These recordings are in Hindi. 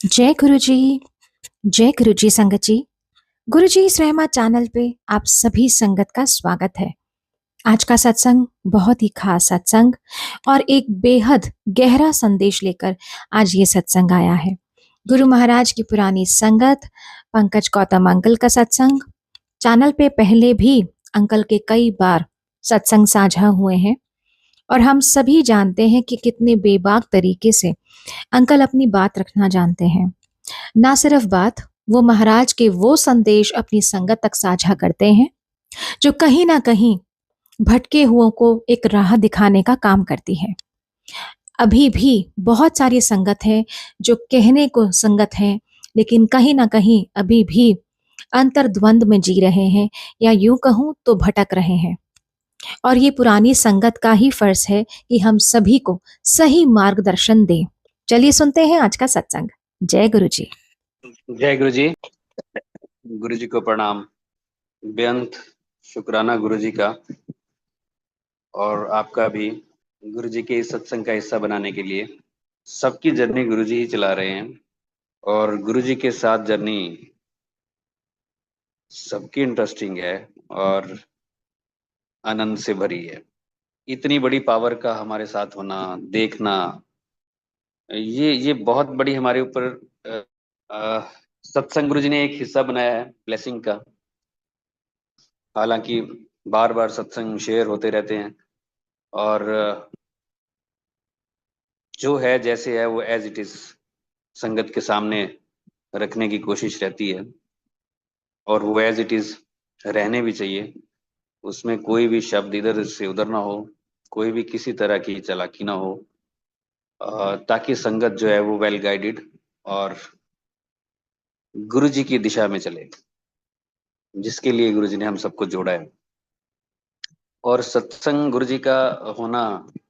जय गुरु जी। जय गुरु जी संगत जी। गुरु जी इस रहमा चैनल पे आप सभी संगत का स्वागत है। आज का सत्संग बहुत ही खास सत्संग और एक बेहद गहरा संदेश लेकर आज ये सत्संग आया है। गुरु महाराज की पुरानी संगत पंकज गौतम अंकल का सत्संग चैनल पे पहले भी अंकल के कई बार सत्संग साझा हुए हैं और हम सभी जानते हैं कि कितने बेबाक तरीके से अंकल अपनी बात रखना जानते हैं। ना सिर्फ बात, वो महाराज के वो संदेश अपनी संगत तक साझा करते हैं जो कहीं ना कहीं भटके हुओं को एक राह दिखाने का काम करती है। अभी भी बहुत सारी संगत है जो कहने को संगत है, लेकिन कहीं ना कहीं अभी भी अंतर्द्वंद में जी रहे हैं या यूं कहूं तो भटक रहे हैं। और ये पुरानी संगत का ही फर्ज है कि हम सभी को सही मार्गदर्शन दें। चलिए सुनते हैं आज का सत्संग। जय गुरु जी। जय गुरु जी। गुरु जी को प्रणाम। बेअंत शुक्राना गुरु जी का और आपका भी गुरु जी के इस सत्संग का हिस्सा बनाने के लिए। सबकी जर्नी गुरु जी ही चला रहे हैं और गुरु जी के साथ जर्नी सबकी इंटरेस्टिंग है और आनंद से भरी है। इतनी बड़ी पावर का हमारे साथ होना देखना, ये बहुत बड़ी हमारे ऊपर सत्संग गुरु जी ने एक हिस्सा बनाया है ब्लेसिंग का। हालांकि बार बार सत्संग शेयर होते रहते हैं और जो है जैसे है वो एज इट इज संगत के सामने रखने की कोशिश रहती है और वो एज इट इज रहने भी चाहिए। उसमें कोई भी शब्द इधर से उधर ना हो, कोई भी किसी तरह की चालाकी ना हो, ताकि संगत जो है वो वेल गाइडेड और गुरु जी की दिशा में चले, जिसके लिए गुरु जी ने हम सबको जोड़ा है। और सत्संग गुरु जी का होना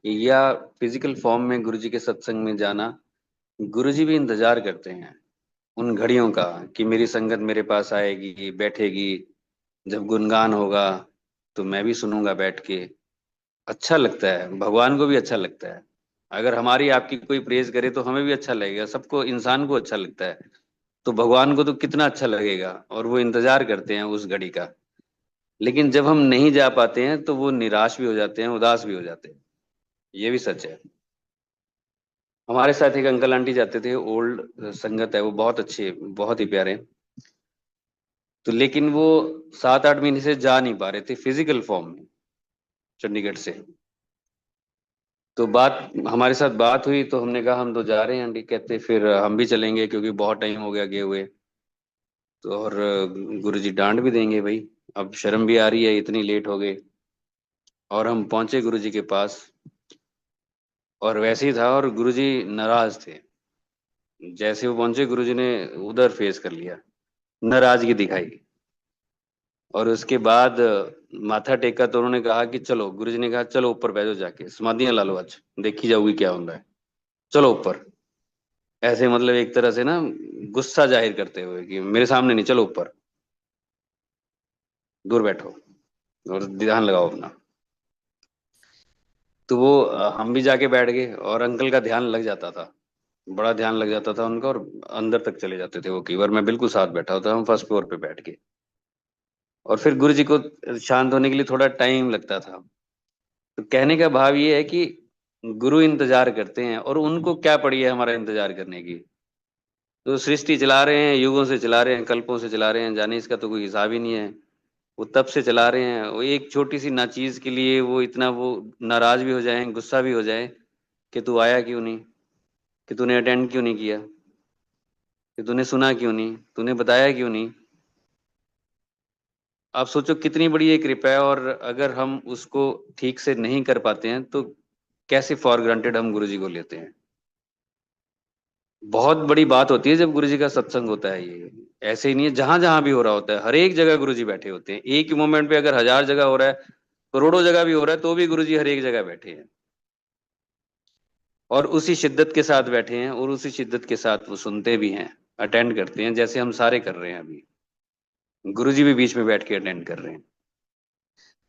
या फिजिकल फॉर्म में गुरु जी के सत्संग में जाना, गुरु जी भी इंतजार करते हैं उन घड़ियों का कि मेरी संगत मेरे पास आएगी, बैठेगी, जब गुणगान होगा तो मैं भी सुनूंगा बैठ के। अच्छा लगता है, भगवान को भी अच्छा लगता है। अगर हमारी आपकी कोई प्रेज करे तो हमें भी अच्छा लगेगा, सबको इंसान को अच्छा लगता है, तो भगवान को तो कितना अच्छा लगेगा और वो इंतजार करते हैं उस घड़ी का। लेकिन जब हम नहीं जा पाते हैं तो वो निराश भी हो जाते हैं, उदास भी हो जाते हैं। ये भी सच है। हमारे साथ एक अंकल आंटी जाते थे, ओल्ड संगत है, वो बहुत अच्छे, बहुत ही प्यारे। तो लेकिन वो 7-8 महीने से जा नहीं पा रहे थे फिजिकल फॉर्म में चंडीगढ़ से। तो बात हमारे साथ बात हुई तो हमने कहा हम तो जा रहे हैं आंटी, कहते फिर हम भी चलेंगे क्योंकि बहुत टाइम हो गया गए हुए। तो और गुरुजी डांट भी देंगे भाई, अब शर्म भी आ रही है, इतनी लेट हो गए। और हम पहुंचे गुरुजी के पास और वैसे ही था और गुरुजी नाराज थे। जैसे वो पहुंचे गुरुजी ने उधर फेस कर लिया, नाराजगी दिखाई। और उसके बाद माथा टेका तो उन्होंने कहा कि चलो, गुरुजी ने कहा चलो ऊपर बैठो, जाके समाधियां ला लो, आज देखी जाऊगी क्या होता है, चलो ऊपर। ऐसे मतलब एक तरह से ना गुस्सा जाहिर करते हुए कि मेरे सामने नहीं, चलो ऊपर, दूर बैठो और ध्यान लगाओ अपना। तो वो हम भी जाके बैठ गए और अंकल का ध्यान लग जाता था, बड़ा ध्यान लग जाता था उनका, और अंदर तक चले जाते थे वो कई बार। मैं बिल्कुल साथ बैठा होता, हम फर्स्ट फ्लोर पे बैठ के। और फिर गुरु जी को शांत होने के लिए थोड़ा टाइम लगता था। तो कहने का भाव ये है कि गुरु इंतजार करते हैं और उनको क्या पड़ी है हमारा इंतजार करने की। तो सृष्टि चला रहे हैं, युगों से चला रहे हैं, कल्पों से चला रहे हैं, जाने इसका तो कोई हिसाब ही नहीं है। वो तब से चला रहे हैं, वो एक छोटी सी नाचीज के लिए वो इतना वो नाराज भी हो जाए, गुस्सा भी हो जाए कि तू आया क्यों नहीं, कि तूने अटेंड क्यों नहीं किया, कि तूने सुना क्यों नहीं, तूने बताया क्यों नहीं। आप सोचो कितनी बड़ी एक कृपा है। और अगर हम उसको ठीक से नहीं कर पाते हैं तो कैसे फॉर ग्रांटेड हम गुरु जी को लेते हैं। बहुत बड़ी बात होती है जब गुरु जी का सत्संग होता है। ये ऐसे ही नहीं है, जहां जहां भी हो रहा होता है, हर एक जगह गुरु जी बैठे होते हैं। एक ही मोमेंट पे अगर 1000 जगह हो रहा है, करोड़ों जगह भी हो रहा है, तो भी गुरु जी हर एक जगह बैठे हैं और उसी शिद्दत के साथ बैठे हैं और उसी शिद्दत के साथ वो सुनते भी हैं, अटेंड करते हैं, जैसे हम सारे कर रहे हैं अभी। गुरु जी भी बीच में बैठ के अटेंड कर रहे हैं।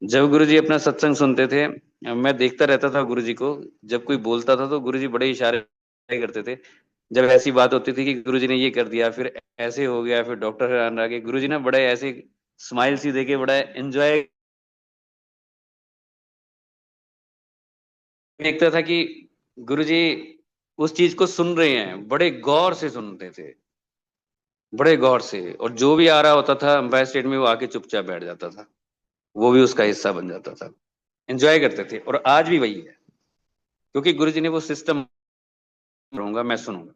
जब गुरु जी अपना सत्संग सुनते थे, मैं देखता रहता था गुरु जी को। जब कोई बोलता था तो गुरु जी बड़े इशारे करते थे, जब ऐसी बात होती थी कि गुरुजी ने ये कर दिया, फिर ऐसे हो गया, फिर डॉक्टर हैरान रह गए, गुरुजी ने बड़े ऐसे स्माइल सी देके बड़ा एंजॉय देखता था कि गुरुजी उस चीज को सुन रहे हैं, बड़े गौर से सुनते थे, बड़े गौर से। और जो भी आ रहा होता था अंपायर स्टेट में, वो आके चुपचाप बैठ जाता था, वो भी उसका हिस्सा बन जाता था। एंजॉय करते थे। और आज भी वही है, क्योंकि गुरुजी ने वो सिस्टम, रहूंगा मैं सुनूंगा।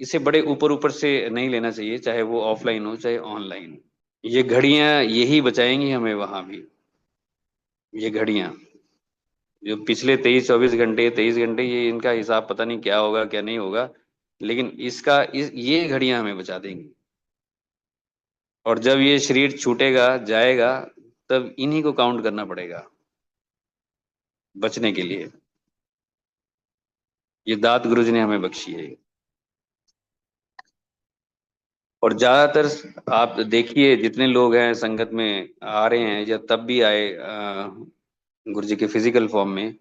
इसे बड़े ऊपर ऊपर से नहीं लेना चाहिए, चाहे वो ऑफलाइन हो चाहे ऑनलाइन हो। ये घड़ियां यही बचाएंगी हमें वहां भी। ये घड़ियां जो पिछले 23-24 घंटे 23 घंटे, ये इनका हिसाब पता नहीं क्या होगा क्या नहीं होगा, लेकिन ये घड़ियां हमें बचा देंगी। और जब ये शरीर छूटेगा जाएगा, तब इन्हीं को काउंट करना पड़ेगा बचने के लिए। ये दात गुरु जी ने हमें बख्शी है। और ज्यादातर आप देखिए, जितने लोग हैं संगत में आ रहे हैं या तब भी आए गुरु जी के फिजिकल फॉर्म में,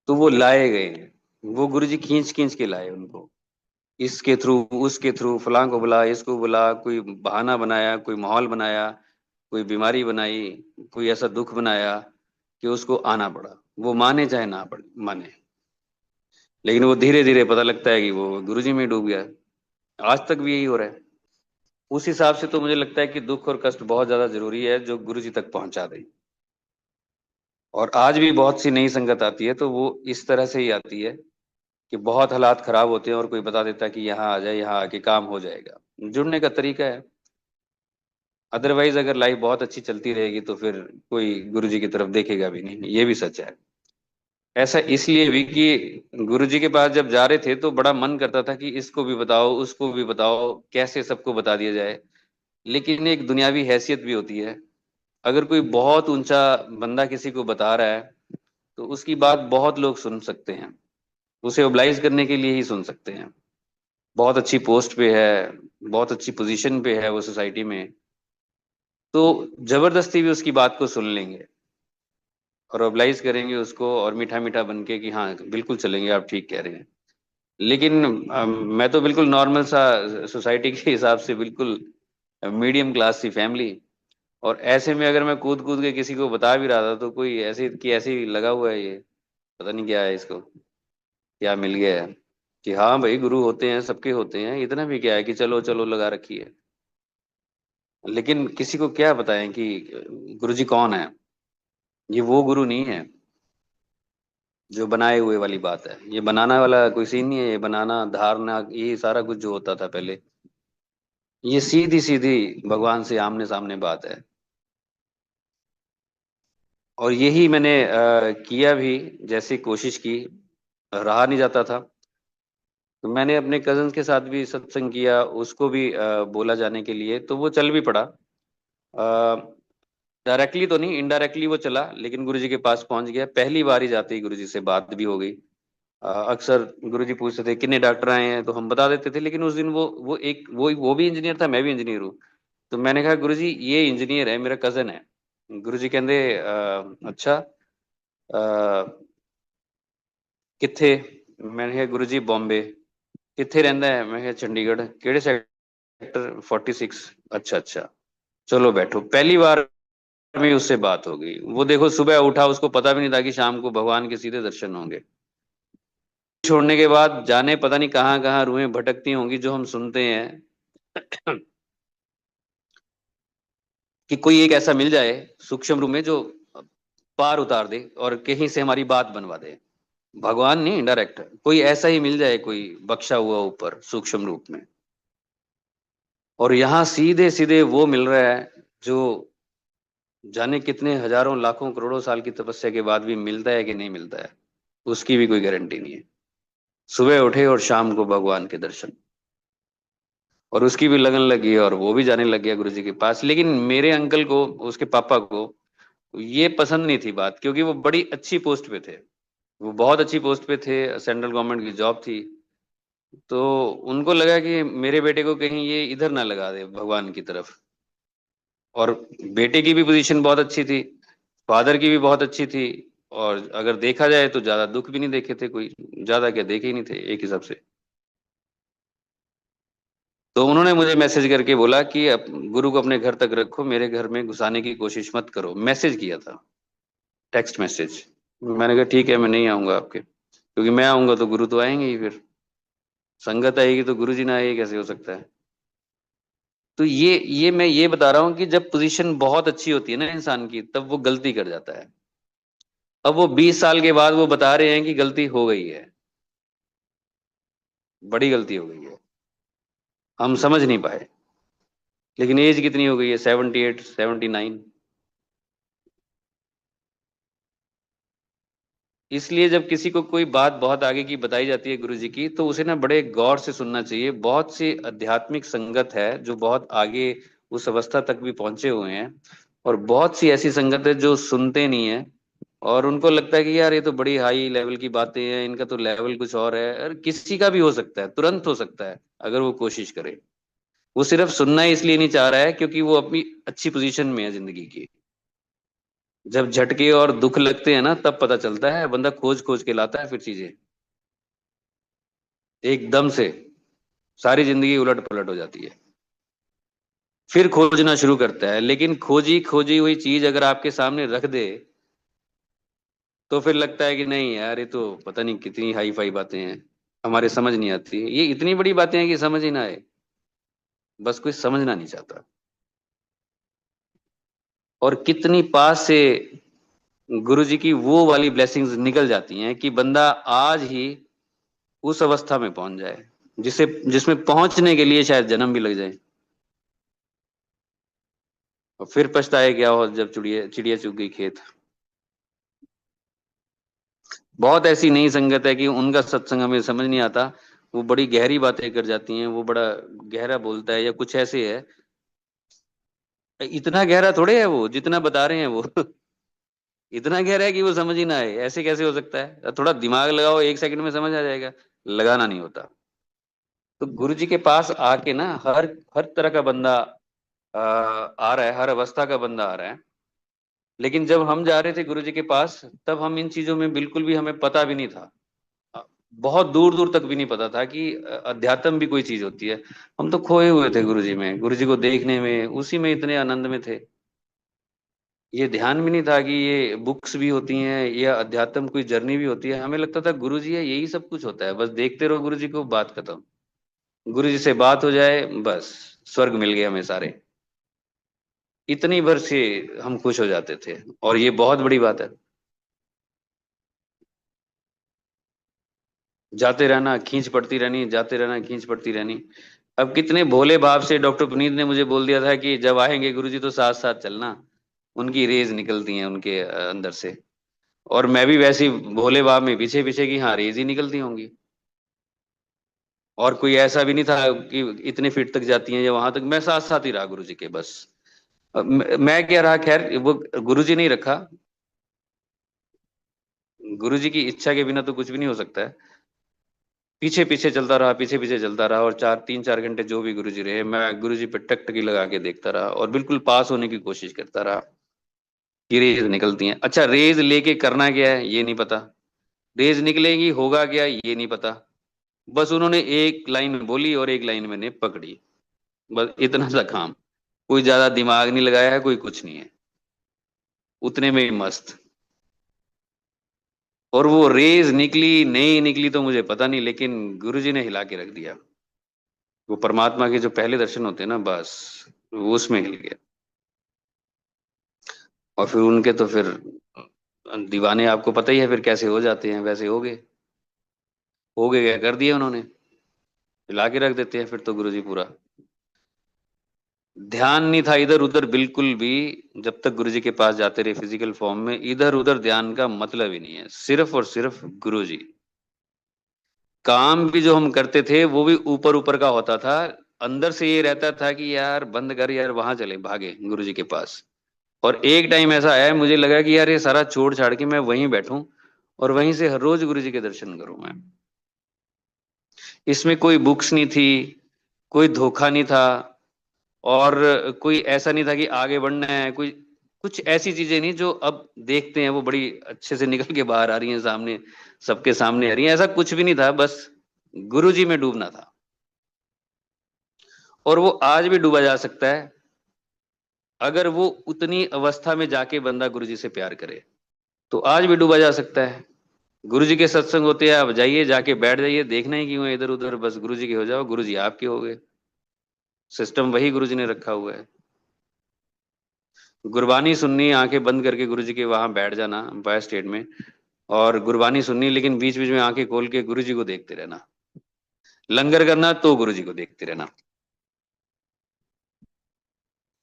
तो वो लाए गए हैं। वो गुरु जी खींच खींच के लाए उनको, इसके थ्रू उसके थ्रू, फलां को बुला इसको बुला, कोई बहाना बनाया, कोई माहौल बनाया, कोई बीमारी बनाई, कोई ऐसा दुख बनाया कि उसको आना पड़ा। वो माने चाहे ना पड़े माने, लेकिन वो धीरे धीरे पता लगता है कि वो गुरुजी में डूब गया। आज तक भी यही हो रहा है। उस हिसाब से तो मुझे लगता है कि दुख और कष्ट बहुत ज्यादा जरूरी है जो गुरुजी तक पहुंचा दे। और आज भी बहुत सी नई संगत आती है, तो वो इस तरह से ही आती है कि बहुत हालात खराब होते हैं और कोई बता देता है कि यहाँ आ जाए, यहाँ आके काम हो जाएगा। जुड़ने का तरीका है। अदरवाइज अगर लाइफ बहुत अच्छी चलती रहेगी तो फिर कोई गुरुजी की तरफ देखेगा भी नहीं, ये भी सच है। ऐसा इसलिए भी कि गुरुजी के पास जब जा रहे थे तो बड़ा मन करता था कि इसको भी बताओ उसको भी बताओ, कैसे सबको बता दिया जाए। लेकिन एक दुनियावी हैसियत भी होती है। अगर कोई बहुत ऊंचा बंदा किसी को बता रहा है, तो उसकी बात बहुत लोग सुन सकते हैं, उसे ओबलाइज करने के लिए ही सुन सकते हैं। बहुत अच्छी पोस्ट पे है, बहुत अच्छी पोजीशन पे है वो सोसाइटी में, तो जबरदस्ती भी उसकी बात को सुन लेंगे और ओबलाइज करेंगे उसको, और मीठा मीठा बन के कि हाँ बिल्कुल चलेंगे, आप ठीक कह रहे हैं। लेकिन मैं तो बिल्कुल नॉर्मल सा सोसाइटी के हिसाब से, बिल्कुल मीडियम क्लास सी फैमिली, और ऐसे में अगर मैं कूद कूद के किसी को बता भी रहा था, तो कोई ऐसे कि ऐसे ही लगा हुआ है, ये पता नहीं क्या है इसको, क्या मिल गया है कि हाँ भाई गुरु होते हैं, सबके होते हैं, इतना भी क्या है कि चलो चलो लगा रखी है। लेकिन किसी को क्या बताएं कि गुरु जी कौन है। ये वो गुरु नहीं है जो बनाए हुए वाली बात है। ये बनाना वाला कोई सीन नहीं है। ये बनाना धारना ये सारा कुछ जो होता था पहले, ये सीधी सीधी भगवान से आमने सामने बात है। और यही मैंने किया भी, जैसी कोशिश की, रहा नहीं जाता था। तो मैंने अपने कजन के साथ भी सत्संग किया, उसको भी बोला जाने के लिए, तो वो चल भी पड़ा। डायरेक्टली तो नहीं, इनडायरेक्टली वो चला, लेकिन गुरुजी के पास पहुंच गया। पहली बार ही जाते ही गुरुजी से बात भी हो गई। अक्सर गुरुजी पूछते थे कितने डॉक्टर आए हैं, तो हम बता देते थे। लेकिन उस दिन वो भी इंजीनियर था, मैं भी इंजीनियर हूँ। तो मैंने कहा गुरुजी ये इंजीनियर है, मेरा कजन है। गुरुजी कहते अच्छा, किथे? मैंने कहा गुरुजी बॉम्बे। किथे रहंदा है? मैं कहा चंडीगढ़। केड़े सेक्टर? 46। अच्छा अच्छा, चलो बैठो। पहली बार में उससे बात हो गई। वो देखो सुबह उठा, उसको पता भी नहीं था कि शाम को भगवान के सीधे दर्शन होंगे। छोड़ने के बाद जाने पता नहीं कहाँ कहाँ रूहें भटकती होंगी, जो हम सुनते हैं कि कोई एक ऐसा मिल जाए सूक्ष्म रूप में, जो पार उतार दे और कहीं से हमारी बात बनवा दे। भगवान नहीं, डायरेक्ट कोई ऐसा ही मिल जाए, कोई बख्शा हुआ ऊपर सूक्ष्म रूप में। और यहाँ सीधे सीधे वो मिल रहा है जो जाने कितने हजारों लाखों करोड़ों साल की तपस्या के बाद भी मिलता है कि नहीं मिलता है, उसकी भी कोई गारंटी नहीं है। सुबह उठे और शाम को भगवान के दर्शन। और उसकी भी लगन लगी और वो भी जाने लग गया गुरुजी के पास। लेकिन मेरे अंकल को, उसके पापा को, ये पसंद नहीं थी बात, क्योंकि वो बड़ी अच्छी पोस्ट पे थे। वो बहुत अच्छी पोस्ट पे थे, सेंट्रल गवर्नमेंट की जॉब थी। तो उनको लगा कि मेरे बेटे को कहीं ये इधर ना लगा दे भगवान की तरफ। और बेटे की भी पोजीशन बहुत अच्छी थी, फादर की भी बहुत अच्छी थी, और अगर देखा जाए तो ज्यादा दुख भी नहीं देखे थे, कोई ज्यादा क्या देखे ही नहीं थे एक हिसाब से। तो उन्होंने मुझे मैसेज करके बोला कि गुरु को अपने घर तक रखो, मेरे घर में घुसाने की कोशिश मत करो। मैसेज किया था, टेक्स्ट मैसेज। मैंने कहा ठीक है, मैं नहीं आऊंगा आपके, क्योंकि मैं आऊंगा तो गुरु तो आएंगे ही, फिर संगत आएगी तो गुरु जी ना आएगी, कैसे हो सकता है। तो ये मैं ये बता रहा हूँ कि जब पोजीशन बहुत अच्छी होती है ना इंसान की, तब वो गलती कर जाता है। अब वो 20 साल के बाद वो बता रहे हैं कि गलती हो गई है, बड़ी गलती हो गई है, हम समझ नहीं पाए। लेकिन एज कितनी हो गई है, 78 79। इसलिए जब किसी को कोई बात बहुत आगे की बताई जाती है गुरु जी की, तो उसे ना बड़े गौर से सुनना चाहिए। बहुत सी आध्यात्मिक संगत है जो बहुत आगे उस अवस्था तक भी पहुंचे हुए हैं, और बहुत सी ऐसी संगत है जो सुनते नहीं है, और उनको लगता है कि यार ये तो बड़ी हाई लेवल की बातें हैं, इनका तो लेवल कुछ और है। और किसी का भी हो सकता है, तुरंत हो सकता है अगर वो कोशिश करे। वो सिर्फ सुनना ही इसलिए नहीं चाह रहा है क्योंकि वो अपनी अच्छी पोजीशन में है जिंदगी की। जब झटके और दुख लगते हैं ना, तब पता चलता है, बंदा खोज खोज के लाता है फिर चीजें, एकदम से सारी जिंदगी उलट पलट हो जाती है। फिर खोजना शुरू करता है, लेकिन खोजी खोजी हुई चीज अगर आपके सामने रख दे, तो फिर लगता है कि नहीं यार, ये तो पता नहीं कितनी हाई फाई बातें हैं, हमारे समझ नहीं आती। ये इतनी बड़ी बातें हैं कि समझ ही ना आए, बस कोई समझना नहीं चाहता। और कितनी पास से गुरु जी की वो वाली ब्लेसिंग्स निकल जाती हैं कि बंदा आज ही उस अवस्था में पहुंच जाए, जिसे जिसमें पहुंचने के लिए शायद जन्म भी लग जाए, और फिर पछताए क्या हो जब चिड़िया चिड़िया चुग गई खेत। बहुत ऐसी नई संगत है कि उनका सत्संग हमें समझ नहीं आता, वो बड़ी गहरी बातें कर जाती हैं, वो बड़ा गहरा बोलता है या कुछ ऐसे है। इतना गहरा थोड़े है वो जितना बता रहे हैं वो। इतना गहरा है कि वो समझ ही ना आए, ऐसे कैसे हो सकता है। थोड़ा दिमाग लगाओ, 1 सेकंड में समझ आ जाएगा, लगाना नहीं होता। तो गुरु जी के पास आके ना हर हर तरह का बंदा आ रहा है, हर अवस्था का बंदा आ रहा है। लेकिन जब हम जा रहे थे गुरु जी के पास, तब हम इन चीजों में बिल्कुल भी, हमें पता भी नहीं था। बहुत दूर दूर तक भी नहीं पता था कि अध्यात्म भी कोई चीज होती है। हम तो खोए हुए थे गुरु जी में, गुरु जी को देखने में, उसी में इतने आनंद में थे। ये ध्यान भी नहीं था कि ये बुक्स भी होती हैं या अध्यात्म कोई जर्नी भी होती है। हमें लगता था गुरु जी है, यही सब कुछ होता है, बस देखते रहो गुरु जी को, बात खत्म। गुरु जी से बात हो जाए, बस स्वर्ग मिल गया हमें सारे। इतनी भर से हम खुश हो जाते थे, और ये बहुत बड़ी बात है। जाते रहना, खींच पड़ती रहनी, जाते रहना, खींच पड़ती रहनी। अब कितने भोले भाव से डॉक्टर पुनीत ने मुझे बोल दिया था कि जब आएंगे गुरुजी तो साथ साथ चलना। उनकी रेज निकलती है उनके अंदर से। और मैं भी वैसी भोले भाव में पीछे पीछे की, हाँ, रेज ही निकलती होंगी। और कोई ऐसा भी नहीं था कि इतने फीट तक जाती हैं या वहां तक। मैं साथ साथ ही रहा गुरु जी के, बस। अब मैं क्या रहा, खैर वो गुरु जी नहीं रखा। गुरु जी की इच्छा के बिना तो कुछ भी नहीं हो सकता है। पीछे पीछे चलता रहा, पीछे पीछे चलता रहा, और 3 4 घंटे जो भी गुरुजी रहे, मैं गुरुजी पे टकटकी लगा के देखता रहा, और बिल्कुल पास होने की कोशिश करता रहा। कि रेज निकलती हैं, अच्छा रेज लेके करना क्या है ये नहीं पता, रेज निकलेगी होगा क्या ये नहीं पता। बस उन्होंने एक लाइन बोली और एक लाइन मैंने पकड़ी, बस इतना सा काम। कोई ज्यादा दिमाग नहीं लगाया है, कोई कुछ नहीं है, उतने में ही मस्त। और वो रेज निकली नहीं निकली तो मुझे पता नहीं, लेकिन गुरुजी ने हिला के रख दिया। वो परमात्मा के जो पहले दर्शन होते हैं ना, बस वो उसमें हिल गया। और फिर उनके तो फिर दीवाने, आपको पता ही है फिर कैसे हो जाते हैं, वैसे हो गए, क्या कर दिया उन्होंने, हिला के रख देते हैं फिर तो गुरुजी पूरा। ध्यान नहीं था इधर उधर बिल्कुल भी। जब तक गुरुजी के पास जाते रहे फिजिकल फॉर्म में, इधर उधर ध्यान का मतलब ही नहीं है, सिर्फ और सिर्फ गुरुजी। काम भी जो हम करते थे वो भी ऊपर ऊपर का होता था। अंदर से ये रहता था कि यार बंद कर यार, वहां चले भागे गुरुजी के पास। और एक टाइम ऐसा आया, मुझे लगा कि यार ये सारा छोड़ छाड़ के मैं वहीं बैठूं, और वहीं से हर रोज गुरु जी के दर्शन करूं मैं। इसमें कोई बुक्स नहीं थी, कोई धोखा नहीं था, और कोई ऐसा नहीं था कि आगे बढ़ना है, कोई कुछ ऐसी चीजें नहीं जो अब देखते हैं वो बड़ी अच्छे से निकल के बाहर आ रही हैं सामने, सबके सामने आ रही हैं, ऐसा कुछ भी नहीं था, बस गुरुजी में डूबना था। और वो आज भी डूबा जा सकता है अगर वो उतनी अवस्था में जाके बंदा गुरुजी से प्यार करे, तो आज भी डूबा जा सकता है। गुरुजी के सत्संग होते हैं, आप जाइए, जाके बैठ जाइए, देखना ही क्यों है इधर उधर, बस गुरुजी के हो जाओ, गुरुजी आपके हो गए। सिस्टम वही गुरुजी ने रखा हुआ है। गुरबानी सुननी, आंखें बंद करके गुरुजी के वहां बैठ जाना एम्पायर स्टेट में, और गुरबानी सुननी, लेकिन बीच बीच में आंखें खोल के गुरुजी को देखते रहना। लंगर करना तो गुरुजी को देखते रहना।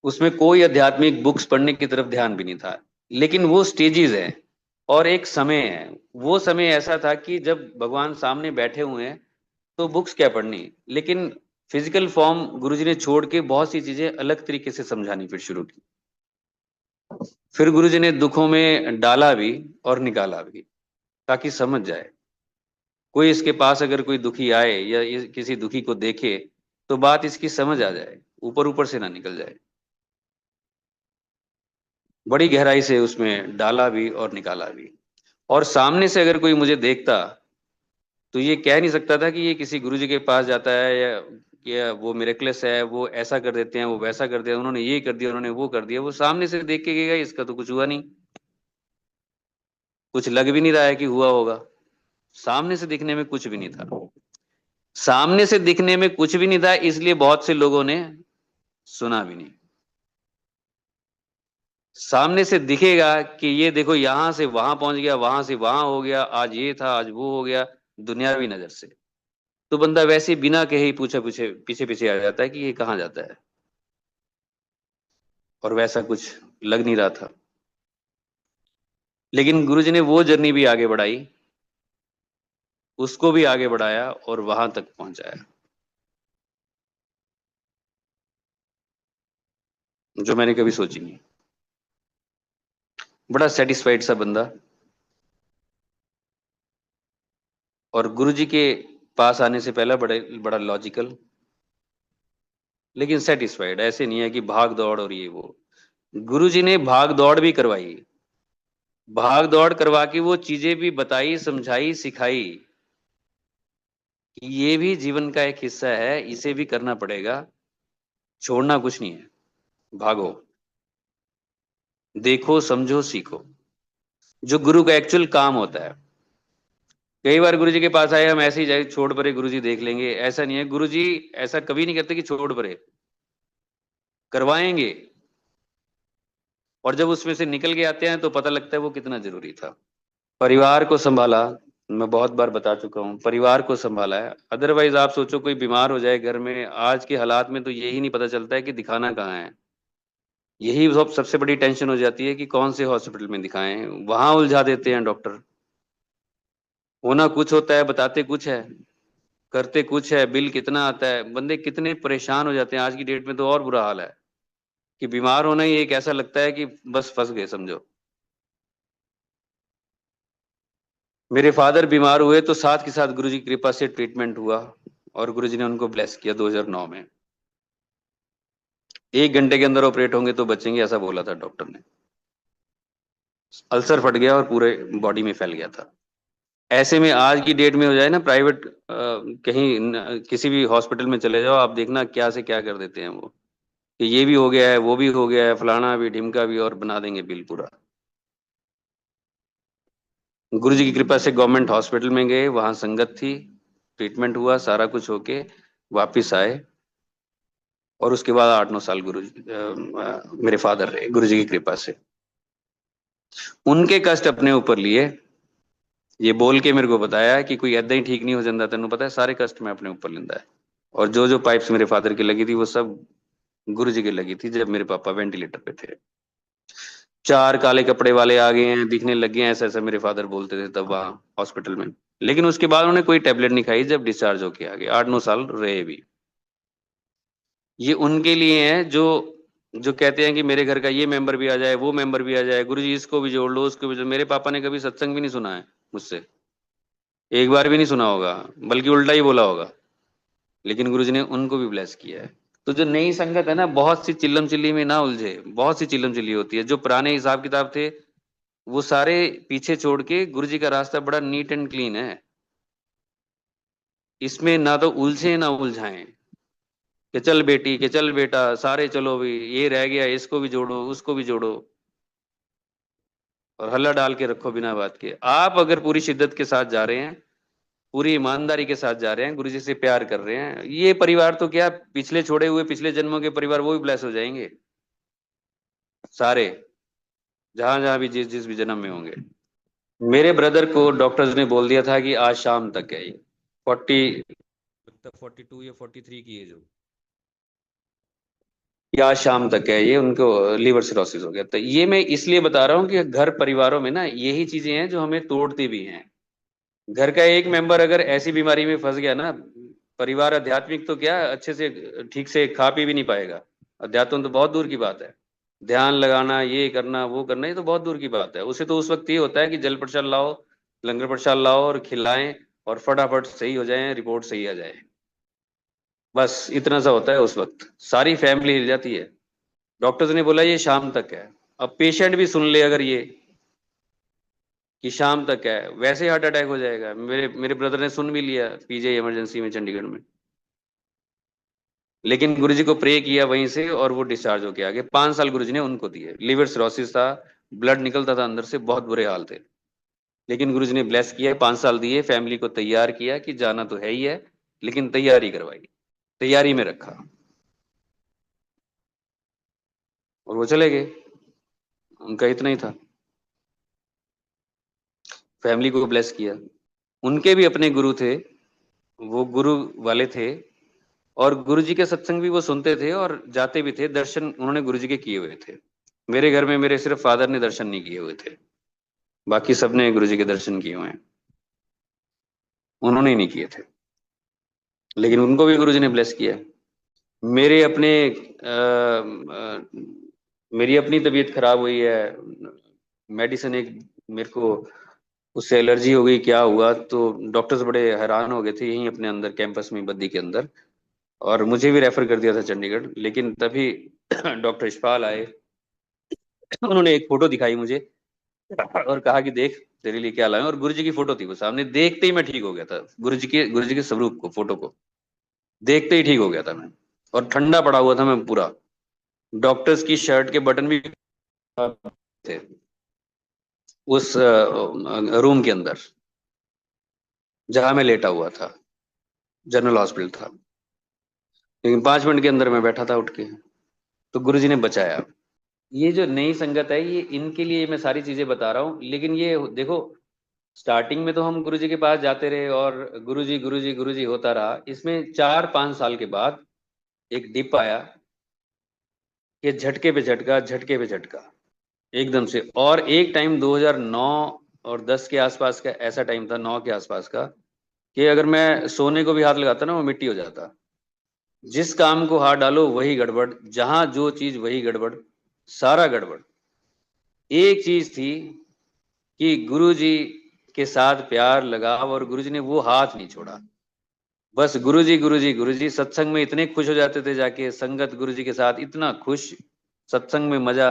उसमें कोई आध्यात्मिक बुक्स पढ़ने की तरफ ध्यान भी नहीं था। लेकिन वो स्टेजेस है और एक समय है। वो समय ऐसा था कि जब भगवान सामने बैठे हुए हैं तो बुक्स क्या पढ़नी, लेकिन फिजिकल फॉर्म गुरुजी ने छोड़ के बहुत सी चीजें अलग तरीके से समझानी फिर शुरू की। फिर गुरुजी ने दुखों में डाला भी और निकाला भी, ताकि समझ जाए। कोई इसके पास अगर कोई दुखी आए या किसी दुखी को देखे तो बात इसकी समझ आ जाए, ऊपर ऊपर से ना निकल जाए। बड़ी गहराई से उसमें डाला भी और निकाला भी। और सामने से अगर कोई मुझे देखता तो ये कह नहीं सकता था कि ये किसी गुरुजी के पास जाता है या वो मिरेकलेस है, वो ऐसा कर देते हैं, वो वैसा कर दिया, उन्होंने ये कर दिया, उन्होंने वो कर दिया। वो सामने से देख के गएगा, इसका तो कुछ हुआ नहीं, कुछ लग भी नहीं रहा है कि हुआ होगा। सामने से दिखने में कुछ भी नहीं था। सामने से दिखने में कुछ भी नहीं था, इसलिए बहुत से लोगों ने सुना भी नहीं। सामने से दिखेगा कि ये देखो, यहां से वहां पहुंच गया, वहां से वहां हो गया, आज ये था, आज वो हो गया, दुनियावी नजर से, तो बंदा वैसे बिना कहे ही पूछे पीछे पीछे पीछे आ जाता है कि ये कहाँ जाता है। और वैसा कुछ लग नहीं रहा था। लेकिन गुरुजी ने वो जर्नी भी आगे बढ़ाई, उसको भी आगे बढ़ाया और वहां तक पहुंचाया, जो मैंने कभी सोची नहीं। बड़ा सेटिस्फाइड सा बंदा, और गुरुजी के पास आने से पहले बड़े बड़ा लॉजिकल, लेकिन सेटिस्फाइड। ऐसे नहीं है कि भाग दौड़ और ये वो। गुरुजी ने भाग दौड़ भी करवाई, भाग दौड़ करवा के वो चीजें भी बताई, समझाई, सिखाई कि ये भी जीवन का एक हिस्सा है, इसे भी करना पड़ेगा, छोड़ना कुछ नहीं है, भागो, देखो, समझो, सीखो, जो गुरु का एक्चुअल काम होता है। कई बार गुरुजी के पास आए, हम ऐसे ही जाए, छोड़ परे गुरुजी देख लेंगे, ऐसा नहीं है। गुरुजी ऐसा कभी नहीं करते कि छोड़ परे, करवाएंगे। और जब उसमें से निकल के आते हैं तो पता लगता है वो कितना जरूरी था। परिवार को संभाला, मैं बहुत बार बता चुका हूँ, परिवार को संभाला है। अदरवाइज आप सोचो कोई बीमार हो जाए घर में, आज के हालात में तो यही नहीं पता चलता है कि दिखाना कहाँ है। यही सबसे बड़ी टेंशन हो जाती है कि कौन से हॉस्पिटल में दिखाएं, वहां उलझा देते हैं डॉक्टर। होना कुछ होता है, बताते कुछ है, करते कुछ है, बिल कितना आता है, बंदे कितने परेशान हो जाते हैं। आज की डेट में तो और बुरा हाल है कि बीमार होना ही एक ऐसा लगता है कि बस फंस गए समझो। मेरे फादर बीमार हुए तो साथ के साथ गुरुजी की कृपा से ट्रीटमेंट हुआ, और गुरुजी ने उनको ब्लेस किया 2009 में। 1 घंटे के अंदर ऑपरेट होंगे तो बचेंगे, ऐसा बोला था डॉक्टर ने। अल्सर फट गया और पूरे बॉडी में फैल गया था। ऐसे में आज की डेट में हो जाए ना, प्राइवेट कहीं किसी भी हॉस्पिटल में चले जाओ, आप देखना क्या से क्या कर देते हैं वो, कि ये भी हो गया है, वो भी हो गया है, फलाना भी ढिमका भी, और बना देंगे बिल पूरा। गुरुजी की कृपा से गवर्नमेंट हॉस्पिटल में गए, वहां संगत थी, ट्रीटमेंट हुआ, सारा कुछ होके वापिस आए। और उसके बाद 8-9 साल मेरे फादर रहे गुरुजी की कृपा से। उनके कष्ट अपने ऊपर लिए, ये बोल के मेरे को बताया कि कोई ऐदा ही ठीक नहीं हो जाता, तेन पता है सारे कष्ट मैं अपने ऊपर लेंदा है। और जो जो पाइप्स मेरे फादर की लगी थी वो सब गुरुजी की लगी थी, जब मेरे पापा वेंटिलेटर पे थे। 4 काले कपड़े वाले आ गए हैं, दिखने लग गए हैं, ऐसा ऐसा मेरे फादर बोलते थे तब वहां हॉस्पिटल में। लेकिन उसके बाद उन्होंने कोई टेबलेट नहीं खाई, जब डिस्चार्ज होके आ गए, 8-9 साल रहे भी। ये उनके लिए है जो जो कहते हैं कि मेरे घर का ये मेंबर भी आ जाए, वो मेंबर भी आ जाए, गुरुजी इसको भी जोड़ लो, उसको भी जोड़। मेरे पापा ने कभी सत्संग भी नहीं सुना है मुझसे, एक बार भी नहीं सुना होगा, बल्कि उल्टा ही बोला होगा। लेकिन गुरुजी ने उनको भी ब्लेस किया है। तो जो नई संगत है ना, बहुत सी चिल्लम चिल्ली में ना उलझे, बहुत सी चिल्लम चिल्ली होती है। जो पुराने हिसाब किताब थे वो सारे पीछे छोड़ के गुरु जी का रास्ता बड़ा नीट एंड क्लीन है। इसमें ना तो उलझे ना उलझाएं, कि चल बेटी, कि चल बेटा, सारे चलो भी, ये रह गया इसको भी जोड़ो उसको भी जोड़ो, और हल्ला डाल के रखो बिना बात के। आप अगर पूरी शिद्दत के साथ जा रहे हैं, पूरी ईमानदारी के साथ जा रहे हैं, गुरु जी से प्यार कर रहे हैं, ये परिवार तो क्या, पिछले छोड़े हुए पिछले जन्मों के परिवार वो भी ब्लेस हो जाएंगे सारे, जहां जहां भी जिस जिस भी जन्म में होंगे। मेरे ब्रदर को डॉक्टर्स ने बोल दिया था कि आज शाम तक है ये, 42 या 43 की एज हो, कि आज शाम तक है ये, उनको लीवर सिरोसिस हो गया। तो ये मैं इसलिए बता रहा हूँ कि घर परिवारों में ना यही चीजें हैं जो हमें तोड़ती भी हैं। घर का एक मेंबर अगर ऐसी बीमारी में फंस गया ना, परिवार आध्यात्मिक तो क्या, अच्छे से ठीक से खा पी भी नहीं पाएगा। अध्यात्म तो बहुत दूर की बात है, ध्यान लगाना, ये करना वो करना, ये तो बहुत दूर की बात है। उसे तो उस वक्त ये होता है कि जल प्रसाद लाओ, लंगर प्रसाद लाओ और खिलाएं, और फटाफट सही हो जाए, रिपोर्ट सही आ जाए, बस इतना सा होता है उस वक्त। सारी फैमिली हिल जाती है। डॉक्टर्स ने बोला ये शाम तक है। अब पेशेंट भी सुन ले अगर ये, कि शाम तक है, वैसे हार्ट अटैक हो जाएगा। मेरे मेरे ब्रदर ने सुन भी लिया पीजे इमरजेंसी में चंडीगढ़ में, लेकिन गुरुजी को प्रे किया वहीं से और वो डिस्चार्ज होके आ गए। 5 साल गुरुजी ने उनको दिए। लिवर सिरोसिस था, ब्लड निकलता था अंदर से, बहुत बुरे हाल थे, लेकिन गुरुजी ने ब्लेस किया, 5 साल दिए, फैमिली को तैयार किया कि जाना तो है ही है, लेकिन तैयारी करवाई, तैयारी में रखा, और वो चले गए। उनका इतना ही था, फैमिली को ब्लेस किया। उनके भी अपने गुरु थे, वो गुरु वाले थे, और गुरु जी के सत्संग भी वो सुनते थे और जाते भी थे। दर्शन उन्होंने गुरु जी के किए हुए थे। मेरे घर में मेरे सिर्फ फादर ने दर्शन नहीं किए हुए थे, बाकी सबने गुरु जी के दर्शन किए हुए हैं, उन्होंने ही नहीं किए थे, लेकिन उनको भी गुरु जी ने ब्लेस किया। मेरे अपने मेरी अपनी तबीयत खराब हुई है, मेडिसिन एक, मेरे को उससे एलर्जी हो गई, क्या हुआ, तो डॉक्टर्स बड़े हैरान हो गए थे यहीं अपने अंदर कैंपस में बद्दी के अंदर, और मुझे भी रेफर कर दिया था चंडीगढ़। लेकिन तभी डॉक्टर इशपाल आए, उन्होंने एक फोटो दिखाई मुझे और कहा कि देख तेरे लिए क्या लाए, और गुरुजी की फोटो थी वो सामने। देखते ही मैं ठीक हो गया था, गुरुजी के स्वरूप को, फोटो को देखते ही ठीक हो गया था मैं, और ठंडा पड़ा हुआ था मैं पूरा। डॉक्टर्स की शर्ट के बटन भी थे उस रूम के अंदर जहां मैं लेटा हुआ था, जनरल हॉस्पिटल था, लेकिन 5 मिनट के अंदर मैं बैठा था उठ के। तो गुरुजी ने बचाया। ये जो नई संगत है, ये इनके लिए मैं सारी चीजें बता रहा हूँ। लेकिन ये देखो, स्टार्टिंग में तो हम गुरुजी के पास जाते रहे और गुरुजी गुरुजी गुरुजी होता रहा। इसमें 4-5 साल के बाद एक डिप आया, कि झटके पे झटका, झटके पे झटका, एकदम से। और एक टाइम 2009 और 10 के आसपास का ऐसा टाइम था, 9 के आसपास का, कि अगर मैं सोने को भी हाथ लगाता ना, वो मिट्टी हो जाता। जिस काम को हाथ डालो वही गड़बड़, जहां जो चीज वही गड़बड़, सारा गड़बड़। एक चीज थी कि गुरुजी के साथ प्यार लगाव, और गुरुजी ने वो हाथ नहीं छोड़ा। बस गुरुजी गुरुजी गुरुजी। सत्संग में इतने खुश हो जाते थे जाके, संगत गुरुजी के साथ इतना खुश, सत्संग में मजा।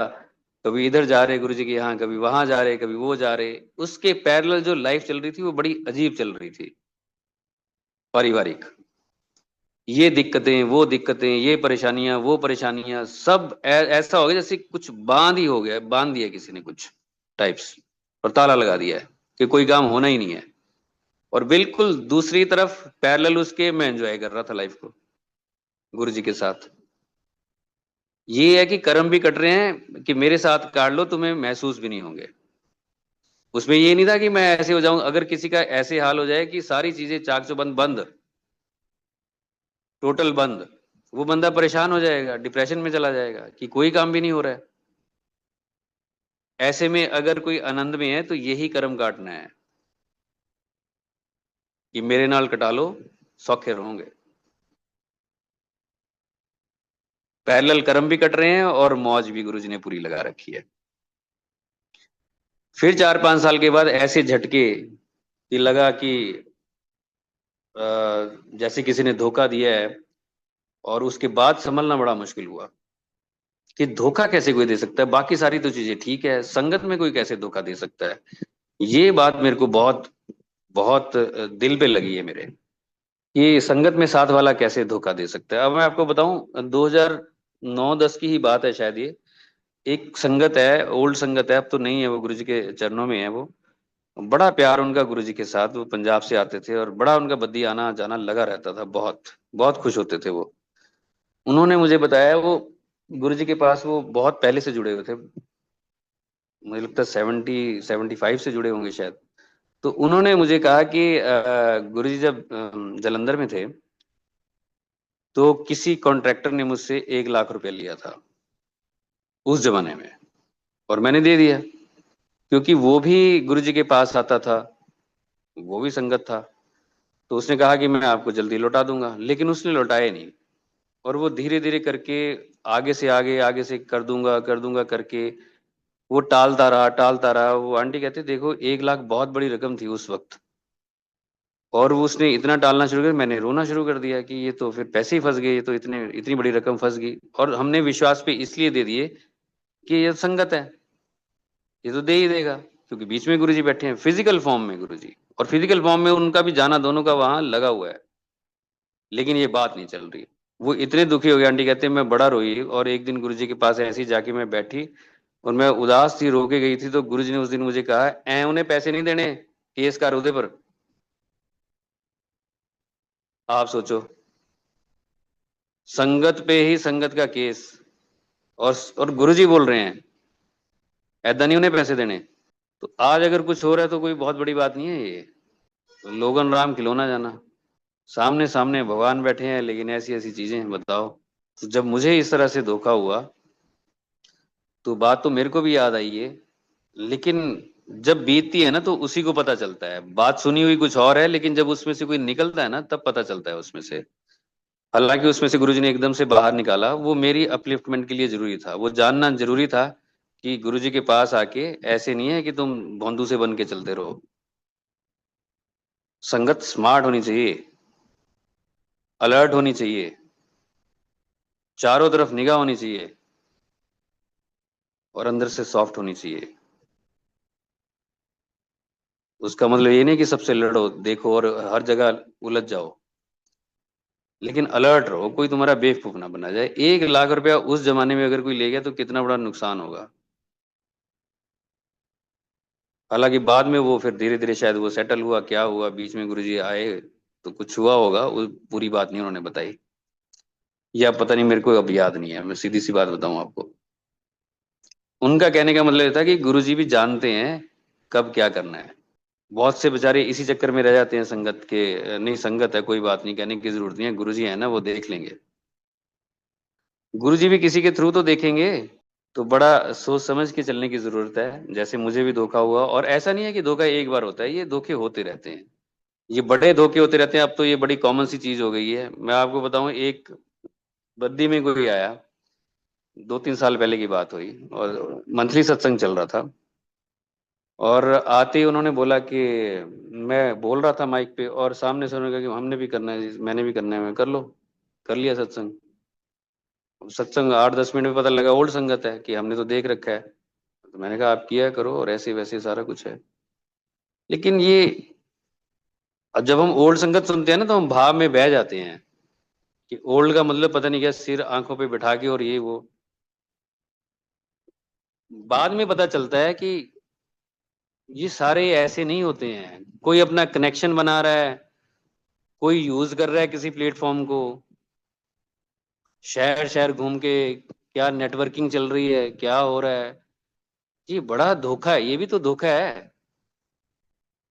कभी इधर जा रहे गुरुजी के यहाँ, कभी वहां जा रहे, कभी वो जा रहे। उसके पैरेलल जो लाइफ चल रही थी वो बड़ी अजीब चल रही थी, पारिवारिक। ये दिक्कतें वो दिक्कतें, ये परेशानियां वो परेशानियां, सब ऐसा हो गया जैसे कुछ बांध ही हो गया, बांध दिया किसी ने कुछ टाइप्स, और ताला लगा दिया है कि कोई काम होना ही नहीं है। और बिल्कुल दूसरी तरफ पैरेलल उसके मैं एंजॉय कर रहा था लाइफ को गुरु जी के साथ। ये है कि कर्म भी कट रहे हैं, कि मेरे साथ काट लो, तुम्हें महसूस भी नहीं होंगे। उसमें ये नहीं था कि मैं ऐसे हो जाऊं। अगर किसी का ऐसे हाल हो जाए कि सारी चीजें चाक चौबंद बंद, टोटल बंद, वो बंदा परेशान हो जाएगा, डिप्रेशन में चला जाएगा कि कोई काम भी नहीं हो रहा है। ऐसे में अगर कोई आनंद में है तो यही कर्म काटना है, कि मेरे नाल कटा लो, सौखे रहोगे। पैरेलल कर्म भी कट रहे हैं और मौज भी गुरुजी ने पूरी लगा रखी है। फिर 4-5 साल के बाद ऐसे झटके कि लगा कि जैसे किसी ने धोखा दिया है, और उसके बाद संभलना बड़ा मुश्किल हुआ कि धोखा कैसे कोई दे सकता है, बाकी सारी तो चीजें ठीक है, संगत में कोई कैसे धोखा दे सकता है। ये बात मेरे को बहुत बहुत दिल पे लगी है मेरे, कि संगत में साथ वाला कैसे धोखा दे सकता है। अब मैं आपको बताऊं, 2009-10 की ही बात है शायद ये। एक संगत है, ओल्ड संगत है, अब तो नहीं है, वो गुरुजी के चरणों में है वो। बड़ा प्यार उनका गुरुजी के साथ, वो पंजाब से आते थे और बड़ा उनका बद्दी आना जाना लगा रहता था, बहुत बहुत खुश होते थे वो। उन्होंने मुझे बताया, वो गुरुजी के पास वो बहुत पहले से जुड़े हुए थे, मुझे लगता है 70-75 से जुड़े होंगे शायद। तो उन्होंने मुझे कहा कि गुरुजी जब जलंधर में थे, तो किसी कॉन्ट्रैक्टर ने मुझसे 1 लाख रुपया लिया था उस जमाने में, और मैंने दे दिया, क्योंकि वो भी गुरुजी के पास आता था, वो भी संगत था। तो उसने कहा कि मैं आपको जल्दी लौटा दूंगा, लेकिन उसने लौटाए नहीं। और वो धीरे धीरे करके आगे से आगे से कर दूंगा करके वो टालता रहा। वो आंटी कहते देखो, 1 लाख बहुत बड़ी रकम थी उस वक्त, और वो उसने इतना टालना शुरू कर, मैंने रोना शुरू कर दिया कि ये तो फिर पैसे ही फंस गए, ये तो इतनी बड़ी रकम फंस गई। और हमने विश्वास पे इसलिए दे दिए कि ये संगत है, ये तो दे ही देगा, क्योंकि बीच में गुरुजी बैठे हैं फिजिकल फॉर्म में गुरुजी, और फिजिकल फॉर्म में उनका भी जाना दोनों का वहां लगा हुआ है। लेकिन ये बात नहीं चल रही। वो इतने दुखी हो गए, आंटी कहते हैं मैं बड़ा रोई, और एक दिन गुरुजी के पास ऐसे ही जाके मैं बैठी, और मैं उदास थी, रो के गई थी। तो गुरुजी ने उस दिन मुझे कहा, ऐ उन्हें पैसे नहीं देने, केस कर उदे पर। आप सोचो, संगत पे ही संगत का केस, और गुरुजी बोल रहे हैं ऐदा नहीं उन्हें पैसे देने। तो आज अगर कुछ हो रहा है तो कोई बहुत बड़ी बात नहीं है ये, तो लोगन राम खिलौना जाना, सामने सामने भगवान बैठे हैं, लेकिन ऐसी ऐसी चीजें बताओ। तो जब मुझे इस तरह से धोखा हुआ, तो बात तो मेरे को भी याद आई है, लेकिन जब बीतती है ना तो उसी को पता चलता है। बात सुनी हुई कुछ और है, लेकिन जब उसमें से कोई निकलता है ना, तब पता चलता है उसमें से। हालांकि उसमें से गुरुजी ने एकदम से बाहर निकाला, वो मेरी अपलिफ्टमेंट के लिए जरूरी था, वो जानना जरूरी था कि गुरुजी के पास आके ऐसे नहीं है कि तुम भोंदू से बन के चलते रहो। संगत स्मार्ट होनी चाहिए, अलर्ट होनी चाहिए, चारों तरफ निगाह होनी चाहिए, और अंदर से सॉफ्ट होनी चाहिए। उसका मतलब ये नहीं कि सबसे लड़ो देखो और हर जगह उलझ जाओ, लेकिन अलर्ट रहो, कोई तुम्हारा बेवकूफ ना बना जाए। 1 लाख रुपया उस जमाने में अगर कोई ले गया तो कितना बड़ा नुकसान होगा। हालांकि बाद में वो फिर धीरे धीरे शायद वो सेटल हुआ, क्या हुआ बीच में गुरुजी आए तो कुछ हुआ होगा, वो पूरी बात नहीं उन्होंने बताई, या पता नहीं, मेरे को अब याद नहीं है, मैं सीधी सी बात बताऊं आपको। उनका कहने का मतलब ये था कि गुरुजी भी जानते हैं कब क्या करना है। बहुत से बेचारे इसी चक्कर में रह जाते हैं संगत के, नहीं संगत है कोई बात नहीं, कहने की जरूरत नहीं है, गुरुजी है ना वो देख लेंगे। गुरुजी भी किसी के थ्रू तो देखेंगे। तो बड़ा सोच समझ के चलने की जरूरत है। जैसे मुझे भी धोखा हुआ, और ऐसा नहीं है कि धोखा एक बार होता है, ये धोखे होते रहते हैं, ये बड़े धोखे होते रहते हैं। अब तो ये बड़ी कॉमन सी चीज हो गई है। मैं आपको बताऊं, एक बद्दी में कोई आया, 2-3 साल पहले की बात हुई, और मंथली सत्संग चल रहा था। और आते ही उन्होंने बोला कि मैं बोल रहा था माइक पे, और सामने से उन्होंने कहा कि हमने भी करना है, मैंने भी करना है। मैं कर लो, कर लिया सत्संग। सत्संग 8-10 मिनट में पता लगा ओल्ड संगत है, कि हमने तो देख रखा है। तो मैंने कहा आप किया करो, और ऐसे वैसे सारा कुछ है। लेकिन ये, अब जब हम ओल्ड संगत सुनते हैं ना, तो हम भाव में बह जाते हैं कि ओल्ड का मतलब पता नहीं क्या, सिर आंखों पे बिठा के और ये वो। बाद में पता चलता है कि ये सारे ऐसे नहीं होते हैं। कोई अपना कनेक्शन बना रहा है, कोई यूज कर रहा है किसी प्लेटफॉर्म को, शहर शहर घूम के क्या नेटवर्किंग चल रही है, क्या हो रहा है। ये बड़ा धोखा है, ये भी तो धोखा है।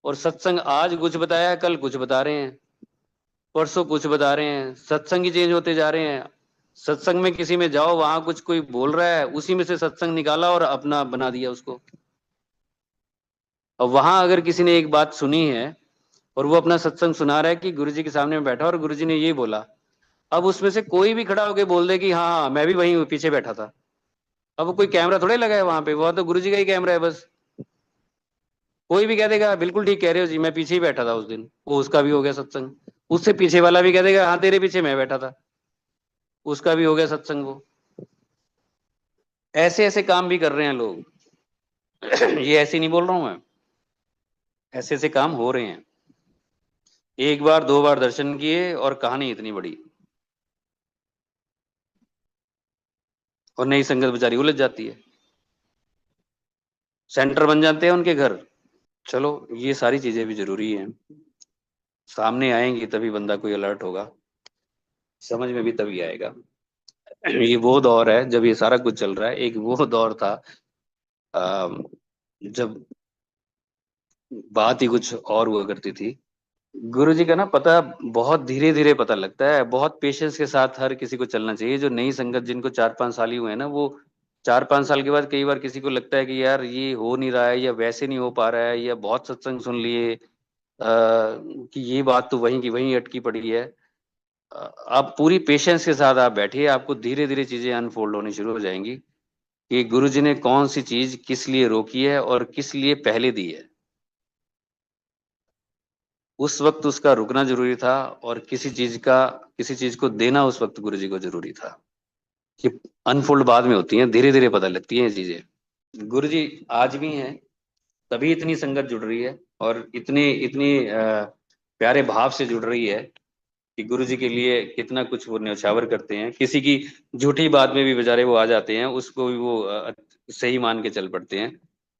और सत्संग आज कुछ बताया, कल कुछ बता रहे हैं, परसों कुछ बता रहे हैं, सत्संग ही चेंज होते जा रहे हैं। सत्संग में किसी में जाओ, वहां कुछ कोई बोल रहा है, उसी में से सत्संग निकाला और अपना बना दिया उसको। और वहां अगर किसी ने एक बात सुनी है, और वो अपना सत्संग सुना रहा है कि गुरुजी के सामने में बैठा और गुरुजी ने ये बोला, अब उसमें से कोई भी खड़ा होकर बोल दे कि हाँ हाँ मैं भी वहीं पीछे बैठा था। अब वो कोई कैमरा थोड़े लगा है वहां पे, वहां तो गुरुजी का ही कैमरा है बस। कोई भी कह देगा बिल्कुल ठीक कह रहे हो जी, मैं पीछे ही बैठा था उस दिन, वो उसका भी हो गया सत्संग। उससे पीछे वाला भी कह देगा हाँ तेरे पीछे मैं बैठा था। उसका भी हो गया सत्संग। वो ऐसे ऐसे काम भी कर रहे हैं लोग। ये ऐसे नहीं बोल रहा हूं मैं, ऐसे ऐसे काम हो रहे हैं। एक बार दो बार दर्शन किए और कहानी इतनी बड़ी, और नई संगत बेचारी उलझ जाती है, सेंटर बन जाते हैं उनके घर। चलो, ये सारी चीजें भी जरूरी हैं, सामने आएंगी तभी बंदा कोई अलर्ट होगा, समझ में भी तभी आएगा। ये वो दौर है जब ये सारा कुछ चल रहा है। एक वो दौर था अ, जब बात ही कुछ और हुआ करती थी। गुरु जी का ना पता बहुत धीरे धीरे पता लगता है, बहुत पेशेंस के साथ हर किसी को चलना चाहिए। जो नई संगत जिनको 4-5 साल ही हुए हैं ना, वो 4-5 साल के बाद कई बार किसी को लगता है कि यार ये हो नहीं रहा है, या वैसे नहीं हो पा रहा है, या बहुत सत्संग सुन लिए कि ये बात तो वहीं की वहीं अटकी पड़ी है। आप पूरी पेशेंस के साथ आप बैठिए, आपको धीरे धीरे चीजें अनफोल्ड होनी शुरू हो जाएंगी कि गुरु जी ने कौन सी चीज किस लिए रोकी है और किस लिए पहले दी है। उस वक्त उसका रुकना जरूरी था, और किसी चीज को देना उस वक्त गुरु जी को जरूरी था। कि अनफोल्ड बाद में होती हैं, धीरे धीरे पता लगती हैं ये चीजें। गुरु जी आज भी हैं, तभी इतनी संगत जुड़ रही है, और इतनी इतनी प्यारे भाव से जुड़ रही है कि गुरु जी के लिए कितना कुछ वो न्यौछावर करते हैं। किसी की झूठी बात में भी बेचारे वो आ जाते हैं, उसको भी वो सही मान के चल पड़ते हैं।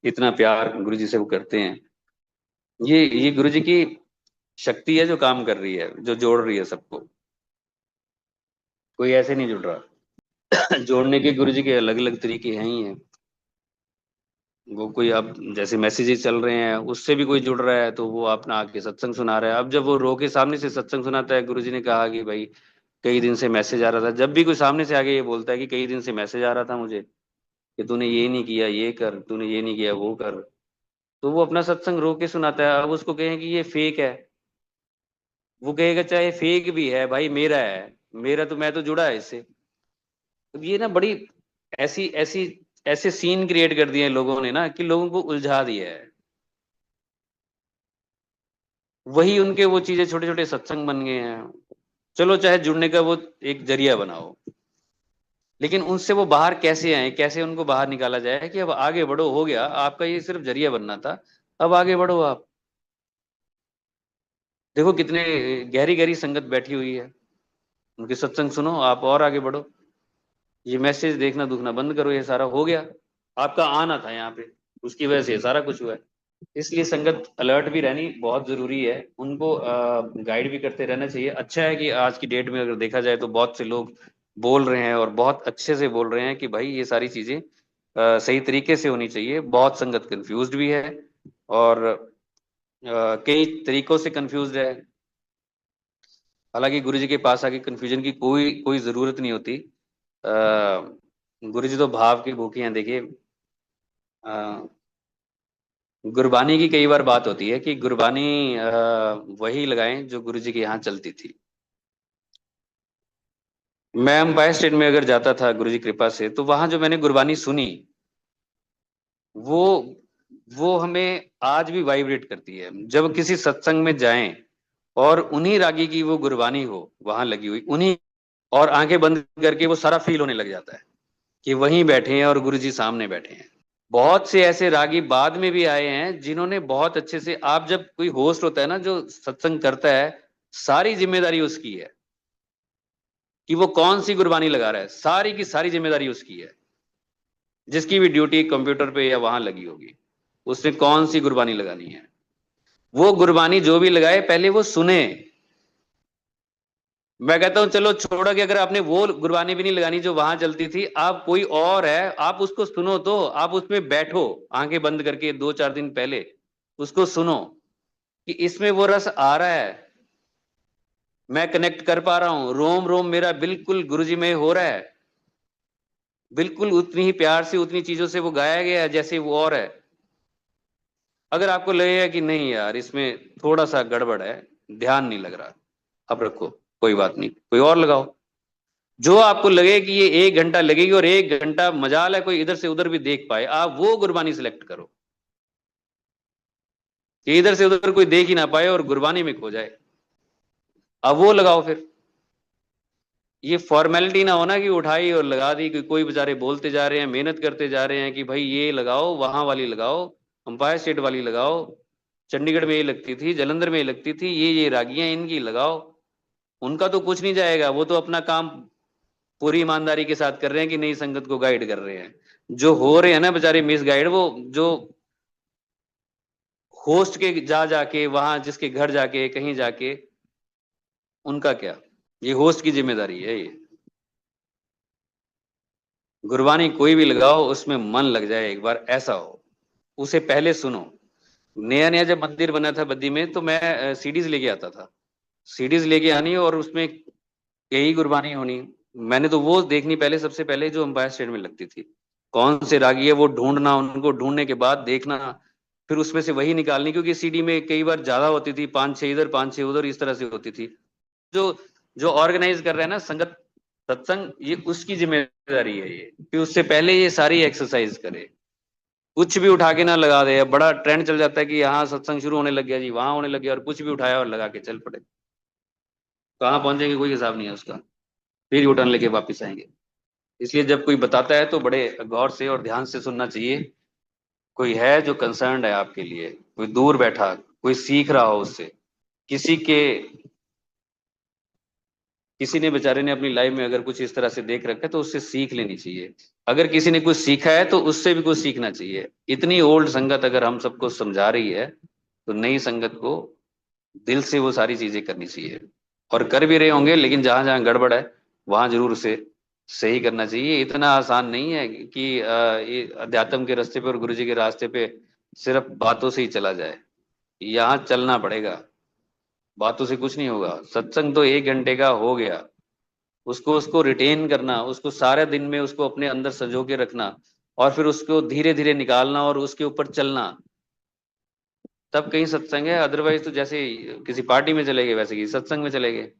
इतना प्यार गुरु जी से वो करते हैं। ये गुरु जी की शक्ति है जो काम कर रही है, जो जोड़ रही है सबको। कोई ऐसे नहीं जुड़ रहा। जोड़ने के गुरु जी के अलग अलग तरीके हैं ही हैं। वो कोई अब जैसे मैसेजेस चल रहे हैं उससे भी कोई जुड़ रहा है तो वो अपना आके सत्संग सुना रहा है। अब जब वो रो के सामने से सत्संग सुनाता है, गुरु जी ने कहा कि भाई कई दिन से मैसेज आ रहा था। जब भी कोई सामने से आके ये बोलता है कि कई दिन से मैसेज आ रहा था मुझे कि तूने ये नहीं किया ये कर, तूने ये नहीं किया वो कर, तो वो अपना सत्संग रो के सुनाता है। अब उसको कहें कि ये फेक है, वो कहेगा चाहे फेक भी है भाई, मेरा है, मेरा तो, मैं तो जुड़ा है इससे। तो ये ना बड़ी ऐसी ऐसी ऐसे सीन क्रिएट कर दिए हैं लोगों ने ना, कि लोगों को उलझा दिया है। वही उनके वो चीजें छोटे छोटे सत्संग बन गए हैं। चलो, चाहे जुड़ने का वो एक जरिया बनाओ, लेकिन उनसे वो बाहर कैसे आए, कैसे उनको बाहर निकाला जाए कि अब आगे बढ़ो, हो गया आपका, ये सिर्फ जरिया बनना था, अब आगे बढ़ो आप। देखो कितने गहरी गहरी संगत बैठी हुई है, उनके सत्संग सुनो, आप और आगे बढ़ो। ये मैसेज देखना दुखना बंद करो, ये सारा हो गया, आपका आना था यहाँ पे, उसकी वजह से ये सारा कुछ हुआ है। इसलिए संगत अलर्ट भी रहनी बहुत जरूरी है, उनको गाइड भी करते रहना चाहिए। अच्छा है कि आज की डेट में अगर देखा जाए तो बहुत से लोग बोल रहे हैं, और बहुत अच्छे से बोल रहे हैं कि भाई ये सारी चीजें सही तरीके से होनी चाहिए। बहुत संगत कंफ्यूज्ड भी है, और कई तरीकों से कंफ्यूज्ड है। हालांकि गुरु जी के पास आके कंफ्यूजन की कोई कोई जरूरत नहीं होती। गुरु जी तो भाव की भूखी हैं। देखिए गुरबानी की कई बार बात होती है कि गुरबानी वही लगाएं जो गुरु जी के यहाँ चलती थी। मैं एम्पायर स्टेट में अगर जाता था गुरु जी कृपा से, तो वहां जो मैंने गुरबानी सुनी, वो वो हमें आज भी वाइब्रेट करती है। जब किसी सत्संग में जाएं और उन्हीं रागी की वो गुरबानी हो वहां लगी हुई, उन्हीं, और आंखें बंद करके वो सारा फील होने लग जाता है कि वहीं बैठे हैं और गुरु जी सामने बैठे हैं। बहुत से ऐसे रागी बाद में भी आए हैं जिन्होंने बहुत अच्छे से, आप जब कोई होस्ट होता है ना जो सत्संग करता है, सारी जिम्मेदारी उसकी है कि वो कौन सी गुरबानी लगा रहा है, सारी की सारी जिम्मेदारी उसकी है। जिसकी भी ड्यूटी कंप्यूटर पे या वहां लगी होगी, उसने कौन सी गुरबानी लगानी है। वो गुरबानी जो भी लगाए पहले वो सुने। मैं कहता हूं चलो छोड़ो कि अगर आपने वो गुरबानी भी नहीं लगानी जो वहां चलती थी, आप कोई और है, आप उसको सुनो, तो आप उसमें बैठो आंखें बंद करके 2-4 दिन पहले उसको सुनो कि इसमें वो रस आ रहा है, मैं कनेक्ट कर पा रहा हूं, रोम रोम मेरा बिल्कुल गुरुजी में हो रहा है, बिल्कुल उतनी ही प्यार से उतनी चीजों से वो गाया गया है जैसे वो और है। अगर आपको लगेगा कि नहीं यार इसमें थोड़ा सा गड़बड़ है, ध्यान नहीं लग रहा, अब रखो, कोई बात नहीं, कोई और लगाओ। जो आपको लगे कि ये 1 घंटा लगेगी और 1 घंटा मजाल है कोई इधर से उधर भी देख पाए, आप वो गुरबानी सिलेक्ट करो कि इधर से उधर कोई देख ही ना पाए और गुरबानी में खो जाए, अब वो लगाओ फिर। ये फॉर्मेलिटी ना होना कि उठाई और लगा दी, कि कोई बेचारे बोलते जा रहे हैं, मेहनत करते जा रहे हैं कि भाई ये लगाओ, वहां वाली लगाओ, अंपायर स्टेट वाली लगाओ, चंडीगढ़ में ये लगती थी, जलंधर में ये लगती थी, ये रागियां इनकी लगाओ। उनका तो कुछ नहीं जाएगा, वो तो अपना काम पूरी ईमानदारी के साथ कर रहे हैं कि नई संगत को गाइड कर रहे हैं। जो हो रहे हैं ना बेचारे मिस गाइड, वो जो होस्ट के जा जाके वहां जिसके घर जाके कहीं जाके, उनका क्या, ये होस्ट की जिम्मेदारी है ये। गुरबानी कोई भी लगाओ, उसमें मन लग जाए एक बार, ऐसा हो। उसे पहले सुनो। नया नया जब मंदिर बना था बद्दी में, तो मैं सीडीज लेके आता था। सीडीज लेके आनी और उसमें यही गुरबानी होनी। मैंने तो वो देखनी पहले, सबसे पहले जो अंपायर स्टेट में लगती थी, कौन से रागी है वो ढूंढना, उनको ढूंढने के बाद देखना, फिर उसमें से वही निकालनी, क्योंकि सीडी में कई बार ज्यादा होती थी, पांच छह इधर पांच छह उधर, इस तरह से होती थी। जो जो ऑर्गेनाइज कर रहे हैं ना संगत सत्संग, ये उसकी जिम्मेदारी है ये, कि उससे पहले ये सारी एक्सरसाइज करे। कुछ भी उठा के ना लगा दे। अब बड़ा ट्रेंड चल जाता है कि यहाँ सत्संग शुरू होने लग गया जी, वहां होने लग गया, और कुछ भी उठाया और लगा के चल पड़े। कहाँ पहुंचेंगे कोई हिसाब नहीं है उसका, फिर यू टर्न लेके वापिस आएंगे। इसलिए जब कोई बताता है तो बड़े गौर से और ध्यान से सुनना चाहिए। कोई है जो कंसर्न्ड है आपके लिए, कोई दूर बैठा, कोई सीख रहा हो उससे, किसी के किसी ने बेचारे ने अपनी लाइफ में अगर कुछ इस तरह से देख रखा है तो उससे सीख लेनी चाहिए। अगर किसी ने कुछ सीखा है तो उससे भी कुछ सीखना चाहिए। इतनी ओल्ड संगत अगर हम सबको समझा रही है, तो नई संगत को दिल से वो सारी चीजें करनी चाहिए। और कर भी रहे होंगे, लेकिन जहां जहां गड़बड़ है वहां जरूर उसे सही करना चाहिए। इतना आसान नहीं है कि ये अध्यात्म के रास्ते पे और गुरु जी के रास्ते पे सिर्फ बातों से ही चला जाए। यहाँ चलना पड़ेगा, बातों से कुछ नहीं होगा। सत्संग तो 1 घंटे का हो गया, उसको उसको रिटेन करना, उसको सारे दिन में उसको अपने अंदर संजो के रखना, और फिर उसको धीरे धीरे निकालना और उसके ऊपर चलना, तब कहीं सत्संग है। अदरवाइज तो जैसे किसी पार्टी में चले गए वैसे कि सत्संग में चले गए,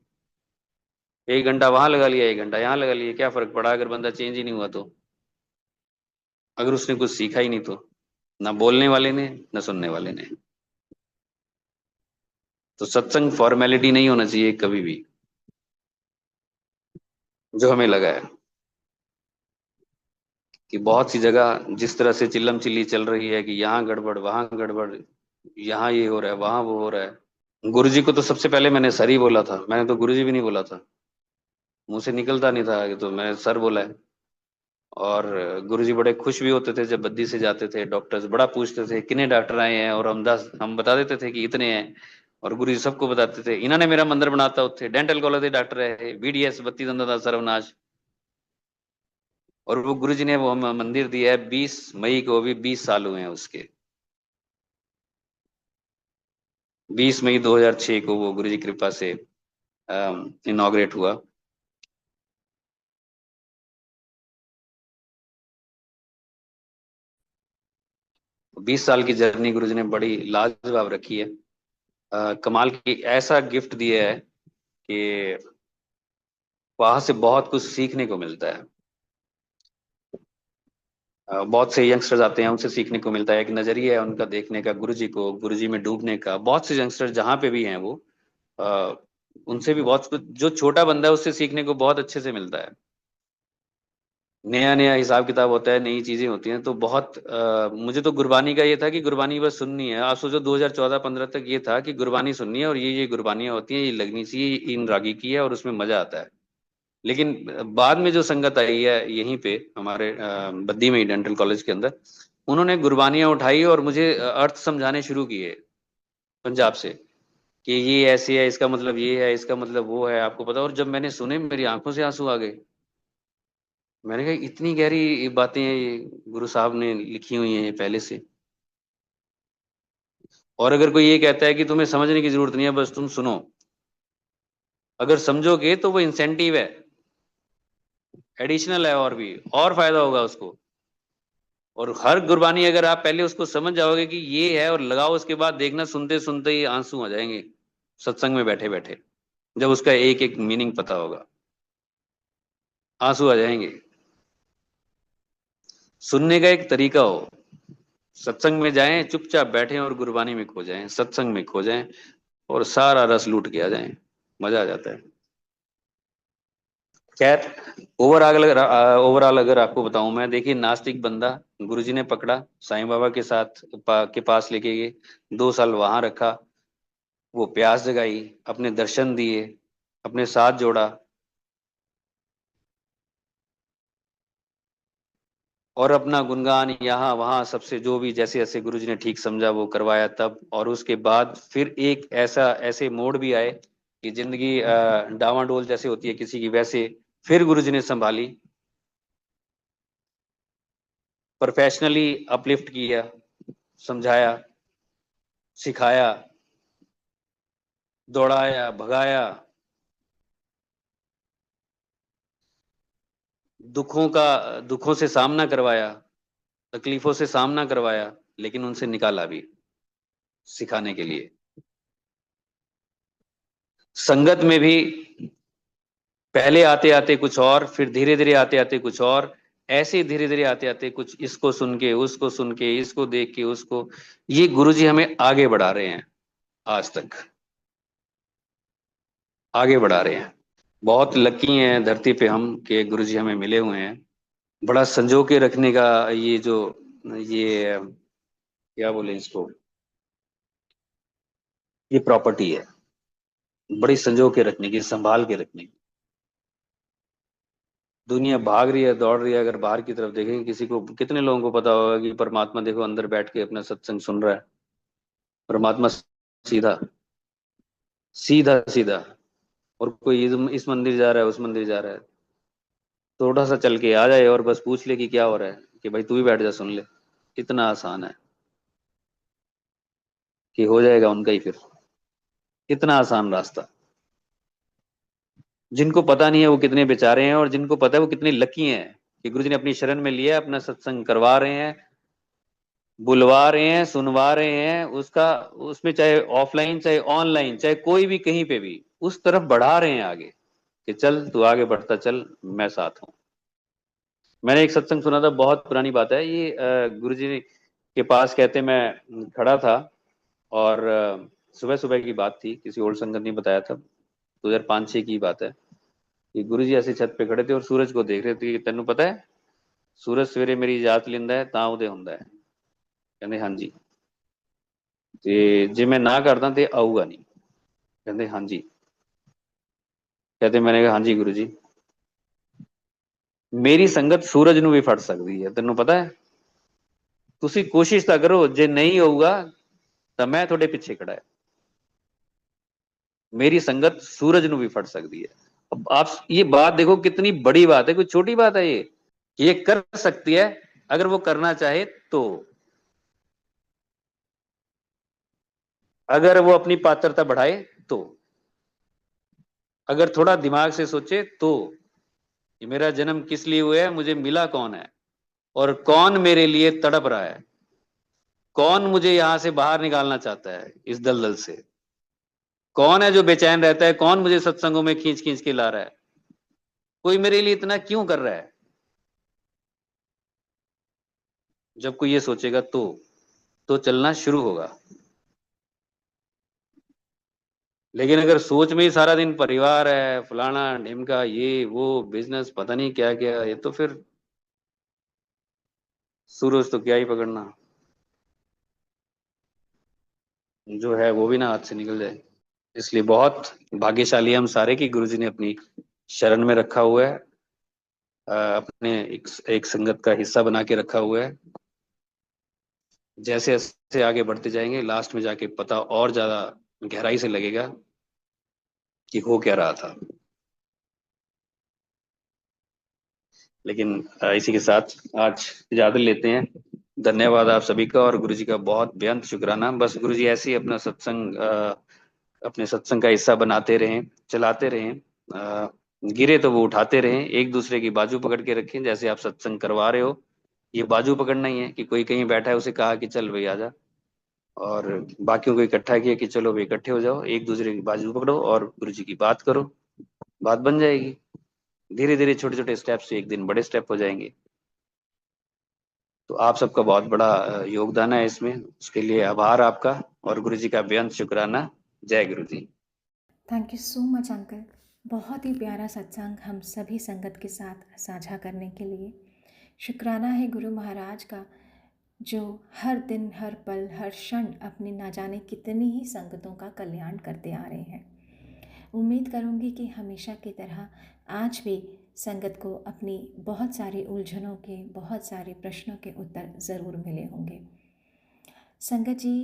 1 घंटा वहां लगा लिया, 1 घंटा यहाँ लगा लिया, क्या फर्क पड़ा अगर बंदा चेंज ही नहीं हुआ तो, अगर उसने कुछ सीखा ही नहीं तो, ना बोलने वाले ने ना सुनने वाले ने। तो सत्संग फॉर्मेलिटी नहीं होना चाहिए कभी भी, जो हमें लगा है कि बहुत सी जगह जिस तरह से चिल्लम चिल्ली चल रही है कि यहाँ गड़बड़ वहां गड़बड़, यहाँ ये हो रहा है वहां वो हो रहा है। गुरु जी को तो सबसे पहले मैंने सर ही बोला था, मैंने तो गुरु जी भी नहीं बोला था, मुंह से निकलता नहीं था कि, तो मैं सर बोला है। और गुरुजी बड़े खुश भी होते थे जब बद्दी से जाते थे, डॉक्टर्स बड़ा पूछते थे कितने डॉक्टर आए हैं, और हम बता देते थे कि इतने हैं। और गुरुजी सबको बताते थे, इन्होंने मेरा मंदिर बनाता उत्थे डेंटल कॉलेज के डॉक्टर है, बीडीएस बत्ती दंदा दा सर्वनाश। और वो गुरुजी ने वो हमें मंदिर दिया है 20 मई को, भी 20 साल हुए हैं उसके। 20 मई 2006 को वो गुरुजी कृपा से इनॉग्रेट हुआ। 20 साल की जर्नी गुरुजी ने बड़ी लाजवाब रखी है। कमाल की ऐसा गिफ्ट दिया है कि वहां से बहुत कुछ सीखने को मिलता है। बहुत से यंगस्टर्स आते हैं, उनसे सीखने को मिलता है, एक नजरिया है उनका देखने का, गुरुजी को, गुरुजी में डूबने का। बहुत से यंगस्टर्स जहाँ पे भी हैं वो, अ, उनसे भी बहुत कुछ, जो छोटा बंदा है उससे सीखने को बहुत अच्छे से मिलता है। नया नया हिसाब किताब होता है, नई चीजें होती हैं, तो बहुत मुझे तो गुरबानी का ये था कि गुरबानी बस सुननी है। आप सोचो 2014-15 तक ये था कि गुरबानी सुननी है और ये गुरबानियां होती हैं, ये लगनी चाहिए, इन रागी की है और उसमें मजा आता है। लेकिन बाद में जो संगत आई है यहीं पे हमारे बद्दी में ही डेंटल कॉलेज के अंदर, उन्होंने गुरबानियां उठाई और मुझे अर्थ समझाने शुरू किए पंजाब से, कि ये ऐसे है, इसका मतलब ये है, इसका मतलब वो है, आपको पता। और जब मैंने सुने मेरी आंखों से आंसू आ गए। मैंने कहा इतनी गहरी बातें ये गुरु साहब ने लिखी हुई हैं ये पहले से। और अगर कोई ये कहता है कि तुम्हें समझने की जरूरत नहीं है, बस तुम सुनो, अगर समझोगे तो वो इंसेंटिव है, एडिशनल है, और भी और फायदा होगा उसको। और हर गुरबानी अगर आप पहले उसको समझ जाओगे कि ये है और लगाओ, उसके बाद देखना सुनते सुनते ही आंसू आ जाएंगे, सत्संग में बैठे बैठे, जब उसका एक एक मीनिंग पता होगा, आंसू आ जाएंगे। सुनने का एक तरीका हो, सत्संग में जाएं, चुपचाप बैठें और गुरबानी में खो जाएं, सत्संग में खो जाएं, और सारा रस लूट के आ जाएं, मजा आ जाता है। खैर, ओवरऑल अगर आपको बताऊं मैं, देखिए नास्तिक बंदा गुरुजी ने पकड़ा, साईं बाबा के साथ के पास लेके गए, 2 साल वहां रखा, वो प्यास जगाई, अपने दर्शन दिए, अपने साथ जोड़ा, और अपना गुणगान यहाँ वहाँ सबसे जो भी जैसे जैसे गुरुजी ने ठीक समझा वो करवाया तब। और उसके बाद फिर एक ऐसे मोड़ भी आए कि जिंदगी डावाडोल जैसे होती है किसी की, वैसे फिर गुरुजी ने संभाली, प्रोफेशनली अपलिफ्ट किया, समझाया, सिखाया, दौड़ाया, भगाया, दुखों से सामना करवाया, तकलीफों से सामना करवाया, लेकिन उनसे निकाला भी, सिखाने के लिए। संगत में भी पहले आते आते कुछ और, फिर धीरे धीरे आते आते कुछ और, ऐसे धीरे धीरे आते आते कुछ इसको सुन के, उसको सुन के, इसको देख के, उसको, ये गुरुजी हमें आगे बढ़ा रहे हैं, आज तक आगे बढ़ा रहे हैं। बहुत लकी हैं धरती पे हम कि गुरुजी हमें मिले हुए हैं। बड़ा संजो के रखने का ये क्या बोले इसको, ये प्रॉपर्टी है, बड़ी संजो के रखने की, संभाल के रखने की। दुनिया भाग रही है, दौड़ रही है, अगर बाहर की तरफ देखें, किसी को, कितने लोगों को पता होगा कि परमात्मा देखो अंदर बैठ के अपना सत्संग सुन रहा है। परमात्मा सीधा सीधा सीधा, और कोई इस मंदिर जा रहा है, उस मंदिर जा रहा है, थोड़ा सा चल के आ जाए और बस पूछ ले कि क्या हो रहा है, कि भाई तू भी बैठ जा सुन ले। इतना आसान है कि हो जाएगा उनका ही फिर, इतना आसान रास्ता। जिनको पता नहीं है वो कितने बेचारे हैं, और जिनको पता है वो कितने लकी हैं कि गुरु जी ने अपनी शरण में लिया, अपना सत्संग करवा रहे हैं, बुलवा रहे हैं, सुनवा रहे हैं उसका, उसमें चाहे ऑफलाइन चाहे ऑनलाइन चाहे कोई भी कहीं पे भी, उस तरफ बढ़ा रहे हैं आगे, कि चल तू आगे बढ़ता चल, मैं साथ हूँ। मैंने एक सत्संग सुना था, बहुत पुरानी बात है ये, गुरु जी के पास कहते मैं खड़ा था, और सुबह सुबह की बात थी, किसी और संगत ने बताया था, 2005-6 की बात है, कि गुरु जी ऐसे छत पे खड़े थे और सूरज को देख रहे थे कि तेनू पता है सूरज सवेरे मेरी जात लिंदा है ਤਾਂ उदय ਹੁੰਦਾ है। कहते हाँ जी, ਤੇ ਜੇ मैं ना करदा ਤੇ ਆਊਗਾ नहीं। कहते हाँ जी। कहते मैंने कहा हाँ जी गुरु जी, मेरी संगत सूरज ਨੂੰ ਵੀ ਫੜ ਸਕਦੀ ਹੈ, ਤੈਨੂੰ ਪਤਾ ਹੈ, ਤੁਸੀਂ ਕੋਸ਼ਿਸ਼ ਤਾਂ ਕਰੋ, ਜੇ नहीं ਹੋਊਗਾ ਤਾਂ मैं ਤੁਹਾਡੇ ਪਿੱਛੇ खड़ा है। मेरी संगत सूरज ਨੂੰ भी फट सकती है। अब आप ये बात देखो कितनी बड़ी बात है, कोई छोटी बात है ये कर सकती है अगर वो करना चाहे तो, अगर वो अपनी पात्रता बढ़ाए तो, अगर थोड़ा दिमाग से सोचे तो, कि मेरा जन्म किस लिए हुआ है, मुझे मिला कौन है, और कौन मेरे लिए तड़प रहा है, कौन मुझे यहां से बाहर निकालना चाहता है इस दलदल से, कौन है जो बेचैन रहता है, कौन मुझे सत्संगों में खींच खींच के ला रहा है, कोई मेरे लिए इतना क्यों कर रहा है। जब कोई ये सोचेगा तो चलना शुरू होगा। लेकिन अगर सोच में ही सारा दिन परिवार है, फलाना ढिमका, ये वो बिजनेस, पता नहीं क्या क्या, ये तो फिर सूरज तो क्या ही पकड़ना, जो है वो भी ना हाथ से निकल जाए। इसलिए बहुत भाग्यशाली हम सारे कि गुरुजी ने अपनी शरण में रखा हुआ है, अपने एक संगत का हिस्सा बना के रखा हुआ है। जैसे जैसे आगे बढ़ते जाएंगे, लास्ट में जाके पता और ज्यादा गहराई से लगेगा कि हो क्या रहा था। लेकिन इसी के साथ आज इजाजत लेते हैं। धन्यवाद आप सभी का, और गुरुजी का बहुत बेअंत शुक्राना। बस गुरुजी ऐसे ही अपना सत्संग अपने सत्संग का हिस्सा बनाते रहें, चलाते रहें, गिरे तो वो उठाते रहें, एक दूसरे की बाजू पकड़ के रखें। जैसे आप सत्संग करवा रहे हो, ये बाजू पकड़ना ही है, कि कोई कहीं बैठा है उसे कहा कि चल भाई आजा, और बाकियों को इकट्ठा किया कि चलो भाई इकट्ठे हो जाओ, एक दूसरे की बाजू पकड़ो और गुरुजी की बात करो, बात बन जाएगी। धीरे धीरे छोटे छोटे स्टेप से एक दिन बड़े स्टेप हो जाएंगे। तो आप सबका बहुत बड़ा योगदान है इसमें, उसके लिए आभार आपका, और गुरु जी का बेअंत शुक्राना। जय गुरु जी। Thank you so much uncle. बहुत ही प्यारा सत्संग हम सभी संगत के साथ साझा करने के लिए। शुक्राना है गुरु महाराज का, जो हर दिन, हर पल, हर क्षण अपनी ना जाने कितनी ही संगतों का कल्याण करते आ रहे हैं। उम्मीद करूंगी कि हमेशा की तरह आज भी संगत को अपनी बहुत सारी उलझनों के, बहुत सारे प्रश्नों के उत्तर ज़रूर मिले होंगे। संगत जी,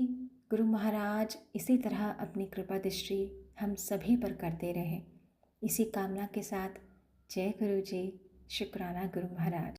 गुरु महाराज इसी तरह अपनी कृपा दृष्टि हम सभी पर करते रहें, इसी कामना के साथ जय गुरु जी। शुक्राना गुरु महाराज।